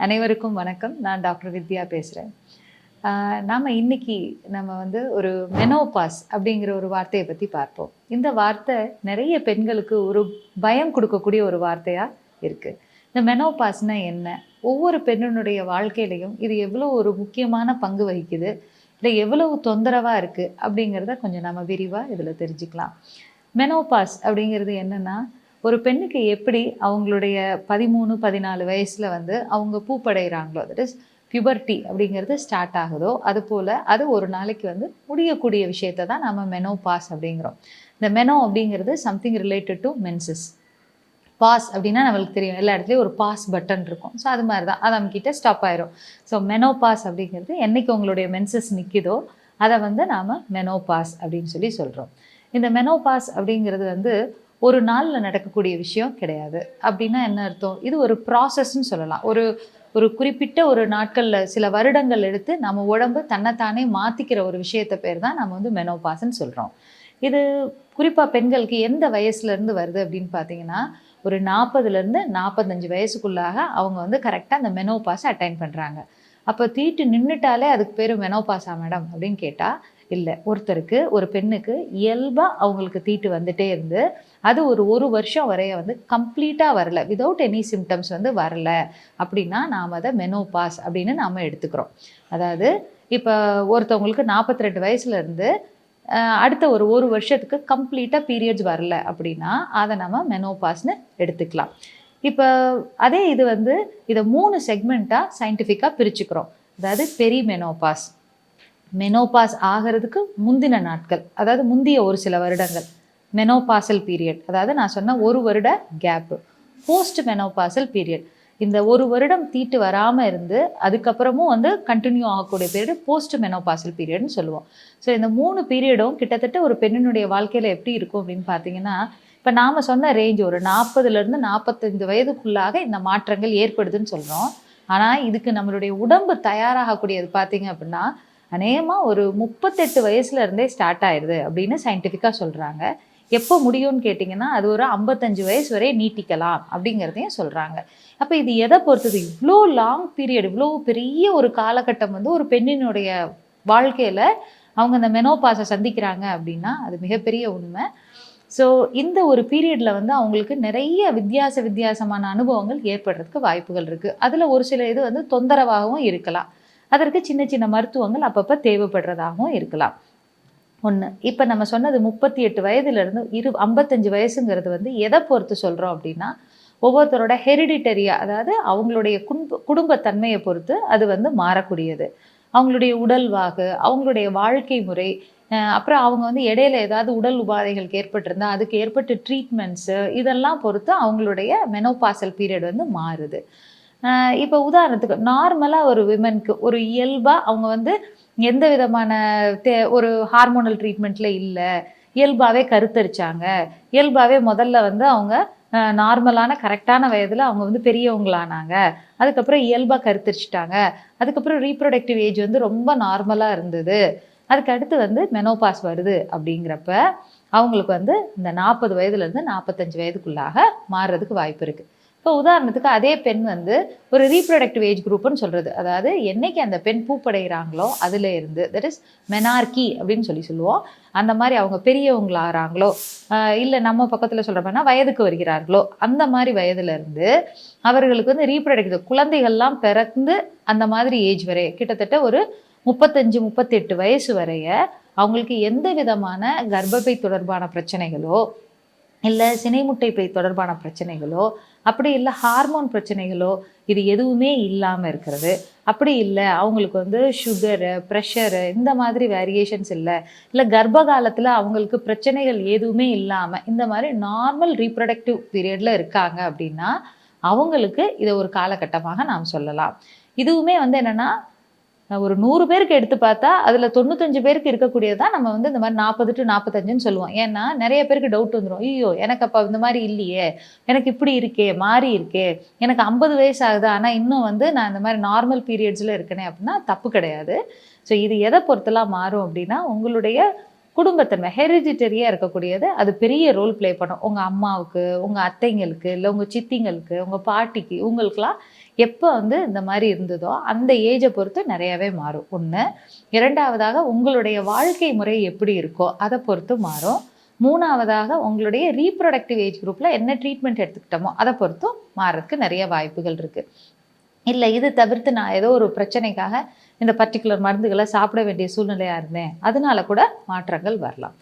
அனைவருக்கும் வணக்கம். நான் டாக்டர் வித்யா பேசுகிறேன். இன்னைக்கு நம்ம ஒரு மெனோபாஸ் அப்படிங்கிற ஒரு வார்த்தையை பற்றி பார்ப்போம். இந்த வார்த்தை நிறைய பெண்களுக்கு ஒரு பயம் கொடுக்கக்கூடிய ஒரு வார்த்தையாக இருக்குது. இந்த மெனோபாஸ்னா என்ன? ஒவ்வொரு பெண்ணினுடைய வாழ்க்கையிலையும் இது எவ்வளோ ஒரு முக்கியமான பங்கு வகிக்குது, இல்லை எவ்வளவு தொந்தரவாக இருக்குது அப்படிங்கிறத கொஞ்சம் நம்ம விரிவாக இதில் தெரிஞ்சுக்கலாம். மெனோபாஸ் அப்படிங்கிறது என்னென்னா, ஒரு பெண்ணுக்கு எப்படி அவங்களுடைய 13-14 வயசில் அவங்க பூப்படைகிறாங்களோ, தட் இஸ் பியூபர்ட்டி அப்படிங்கிறது ஸ்டார்ட் ஆகுதோ, அதுபோல் அது ஒரு நாளைக்கு முடியக்கூடிய விஷயத்தை தான் நம்ம மெனோபாஸ் அப்படிங்கிறோம். இந்த மெனோ அப்படிங்கிறது something related to menses. Pause அப்படின்னா நம்மளுக்கு தெரியும், எல்லா இடத்துலையும் ஒரு பாஸ் பட்டன் இருக்கும். ஸோ அது மாதிரி தான், அது நம்மக்கிட்ட ஸ்டாப் ஆயிரும். ஸோ மெனோபாஸ் அப்படிங்கிறது என்றைக்கு உங்களுடைய மென்சஸ் நிற்கிதோ அதை நாம் மெனோபாஸ் அப்படின்னு சொல்கிறோம். இந்த மெனோபாஸ் அப்படிங்கிறது ஒரு நாளில் நடக்கக்கூடிய விஷயம் கிடையாது. அப்படின்னா என்ன அர்த்தம்? இது ஒரு ப்ராசஸ்ன்னு சொல்லலாம். ஒரு குறிப்பிட்ட ஒரு நாட்களில் சில வருடங்கள் எடுத்து நம்ம உடம்பு தன்னைத்தானே மாற்றிக்கிற ஒரு விஷயத்தை பேர் தான் நம்ம மெனோபாஸ்ன்னு சொல்கிறோம். இது குறிப்பாக பெண்களுக்கு எந்த வயசுலேருந்து வருது அப்படின்னு பார்த்தீங்கன்னா, ஒரு 40லேருந்து 45 வயசுக்குள்ளாக அவங்க கரெக்டாக அந்த மெனோபாஸை அட்டைன் பண்ணுறாங்க. அப்போ தீட்டு நின்றுட்டாலே அதுக்கு பேர் மெனோபாஸா மேடம் அப்படின்னு கேட்டால் இல்லை. ஒரு பெண்ணுக்கு இயல்பாக அவங்களுக்கு தீட்டு வந்துட்டே இருந்து அது ஒரு வருஷம் வரைய கம்ப்ளீட்டாக வரல, விதவுட் எனி சிம்டம்ஸ் வரல அப்படின்னா நாம் அதை மெனோபாஸ் அப்படின்னு நாம் எடுத்துக்கிறோம். அதாவது இப்போ ஒருத்தவங்களுக்கு 42 வயசுலேருந்து அடுத்த ஒரு வருஷத்துக்கு கம்ப்ளீட்டாக பீரியட்ஸ் வரல அப்படின்னா அதை நம்ம மெனோபாஸ்னு எடுத்துக்கலாம். இப்போ அதே இதை 3 செக்மெண்ட்டாக சயின்டிஃபிக்காக பிரிச்சுக்கிறோம். அதாவது பெரிமெனோபாஸ், மெனோபாஸ் ஆகிறதுக்கு முந்தின நாட்கள், அதாவது முந்திய ஒரு சில வருடங்கள், மெனோபாசல் பீரியட், அதாவது நான் சொன்ன ஒரு வருட கேப்பு. போஸ்ட் மெனோபாசல் பீரியட், இந்த ஒரு வருடம் தீட்டு வராமல் இருந்து அதுக்கப்புறமும் கண்டினியூ ஆகக்கூடிய பீரியட் போஸ்ட் மெனோபாசல் பீரியட்னு சொல்லுவோம். ஸோ இந்த 3 பீரியடும் கிட்டத்தட்ட ஒரு பெண்ணினுடைய வாழ்க்கையில் எப்படி இருக்கும் அப்படின்னு பார்த்தீங்கன்னா, இப்போ நாம் சொன்ன ரேஞ்ச் ஒரு 40லேருந்து 45 வயதுக்குள்ளாக இந்த மாற்றங்கள் ஏற்படுதுன்னு சொல்கிறோம். ஆனால் இதுக்கு நம்மளுடைய உடம்பு தயாராகக்கூடியது பார்த்தீங்க அப்படின்னா அநேகமாக ஒரு 38 வயசுல இருந்தே ஸ்டார்ட் ஆயிடுது அப்படின்னு சயின்டிஃபிக்காக சொல்கிறாங்க. எப்போ முடியும்னு கேட்டிங்கன்னா அது ஒரு 55 வயசு வரை நீட்டிக்கலாம் அப்படிங்கிறதையும் சொல்கிறாங்க. அப்போ இது எதை பொறுத்தது? இவ்வளோ லாங் பீரியட், இவ்வளோ பெரிய ஒரு காலகட்டம் ஒரு பெண்ணினுடைய வாழ்க்கையில் அவங்க அந்த மெனோபாஸை சந்திக்கிறாங்க அப்படின்னா அது மிகப்பெரிய உண்மை. ஸோ இந்த ஒரு பீரியடில் அவங்களுக்கு நிறைய வித்தியாசமான அனுபவங்கள் ஏற்படுறதுக்கு வாய்ப்புகள் இருக்குது. அதில் ஒரு சில இது தொந்தரவாகவும் இருக்கலாம். அதற்கு சின்ன சின்ன மருத்துவங்கள் அப்பப்போ தேவைப்படுறதாகவும் இருக்கலாம். ஒன்று, இப்போ நம்ம சொன்னது 38 வயதுலேருந்து 55 வயசுங்கிறது எதை பொறுத்து சொல்கிறோம் அப்படின்னா, ஒவ்வொருத்தரோட ஹெரிடிட்டரியா, அதாவது அவங்களுடைய குடும்பத்தன்மையை பொறுத்து அது மாறக்கூடியது. அவங்களுடைய உடல்வாகு, அவங்களுடைய வாழ்க்கை முறை, அப்புறம் அவங்க இடையில ஏதாவது உடல் உபாதைகளுக்கு ஏற்பட்டிருந்தால் அதுக்கு ஏற்பட்ட ட்ரீட்மெண்ட்ஸு, இதெல்லாம் பொறுத்து அவங்களுடைய மெனோபாசல் பீரியட் மாறுது. இப்போ உதாரணத்துக்கு நார்மலாக ஒரு விமனுக்கு ஒரு இயல்பாக அவங்க எந்த விதமான ஒரு ஹார்மோனல் ட்ரீட்மெண்ட்டில் இல்லை, இயல்பாகவே கருத்தரிச்சாங்க, இயல்பாகவே முதல்ல அவங்க நார்மலான கரெக்டான வயதில் அவங்க பெரியவங்களானாங்க, அதுக்கப்புறம் இயல்பாக கருத்தரிச்சிட்டாங்க, அதுக்கப்புறம் ரீப்ரொடக்டிவ் ஏஜ் ரொம்ப நார்மலாக இருந்தது, அதுக்கு அடுத்து மெனோபாஸ் வருது அப்படிங்கிறப்ப அவங்களுக்கு இந்த 40 வயதுலேருந்து 45 வயதுக்குள்ளாக மாறுறதுக்கு வாய்ப்பு இருக்குது. இப்போ உதாரணத்துக்கு அதே பெண் ஒரு ரீப்ரொடக்டிவ் ஏஜ் குரூப்னு சொல்கிறது, அதாவது என்னைக்கு அந்த பெண் பூப்படைகிறாங்களோ அதில் இருந்து, தட் இஸ் மெனார்கி அப்படின்னு சொல்லுவோம், அந்த மாதிரி அவங்க பெரியவங்களாகிறாங்களோ, இல்லை நம்ம பக்கத்தில் சொல்கிறோம்னா வயதுக்கு வருகிறார்களோ, அந்த மாதிரி வயதுலேருந்து அவர்களுக்கு ரீப்ரொடக்டிவ் குழந்தைகள்லாம் பிறந்து அந்த மாதிரி ஏஜ் வரை கிட்டத்தட்ட ஒரு 35-38 வயசு வரைய அவங்களுக்கு எந்த விதமான கர்ப்பப்பை தொடர்பான பிரச்சனைகளோ, இல்லை சினைமுட்டை பை தொடர்பான பிரச்சனைகளோ, அப்படி இல்லை ஹார்மோன் பிரச்சனைகளோ, இது எதுவுமே இல்லாமல் இருக்கிறது. அப்படி இல்லை அவங்களுக்கு சுகரு, ப்ரெஷரு, இந்த மாதிரி வேரியேஷன்ஸ் இல்லை கர்ப்ப காலத்தில் அவங்களுக்கு பிரச்சனைகள் எதுவுமே இல்லாமல் இந்த மாதிரி நார்மல் ரீப்ரொடக்டிவ் பீரியடில் இருக்காங்க அப்படின்னா அவங்களுக்கு இதை ஒரு காலகட்டமாக நாம் சொல்லலாம். இதுவுமே என்னென்னா, ஒரு 100 பேருக்கு எடுத்து பார்த்தா அதில் 95 பேருக்கு இருக்கக்கூடியதான் நம்ம இந்த மாதிரி 40 to 45ன்னு சொல்லுவோம். ஏன்னா நிறைய பேருக்கு டவுட் வந்துடும், ஐயோ எனக்கு அப்போ இந்த மாதிரி இல்லையே, எனக்கு இப்படி இருக்கே, மாறி இருக்கே, எனக்கு 50 வயசு ஆகுது ஆனால் இன்னும் நான் இந்த மாதிரி நார்மல் பீரியட்ஸில் இருக்கனே அப்படின்னா தப்பு கிடையாது. ஸோ இது எதை பொறுத்தெல்லாம் மாறும் அப்படின்னா, உங்களுடைய குடும்பத்தன்மை ஹெரிடிட்டரியாக இருக்கக்கூடியது அது பெரிய ரோல் ப்ளே பண்ணும். உங்கள் அம்மாவுக்கு, உங்கள் அத்தைங்களுக்கு, இல்லை உங்கள் சித்திங்களுக்கு, உங்கள் பாட்டிக்கு, உங்களுக்கெல்லாம் எப்போ வந்து இந்த மாதிரி இருந்ததோ அந்த ஏஜை பொறுத்து நிறையவே மாறும் ஒன்று. இரண்டாவதாக உங்களுடைய வாழ்க்கை முறை எப்படி இருக்கோ அதை பொறுத்து மாறும். மூணாவதாக உங்களுடைய ரீப்ரொடக்டிவ் ஏஜ் குரூப்பில் என்ன ட்ரீட்மெண்ட் எடுத்துக்கிட்டோமோ அதை பொறுத்தும் மாறதுக்கு நிறைய வாய்ப்புகள் இருக்குது. இல்லை இது தவிர்த்து நான் ஏதோ ஒரு பிரச்சனைக்காக இந்த பர்டிகுலர் மருந்துகளை சாப்பிட வேண்டிய சூழ்நிலையாக இருந்தேன், அதனால கூட மாற்றங்கள் வரலாம்.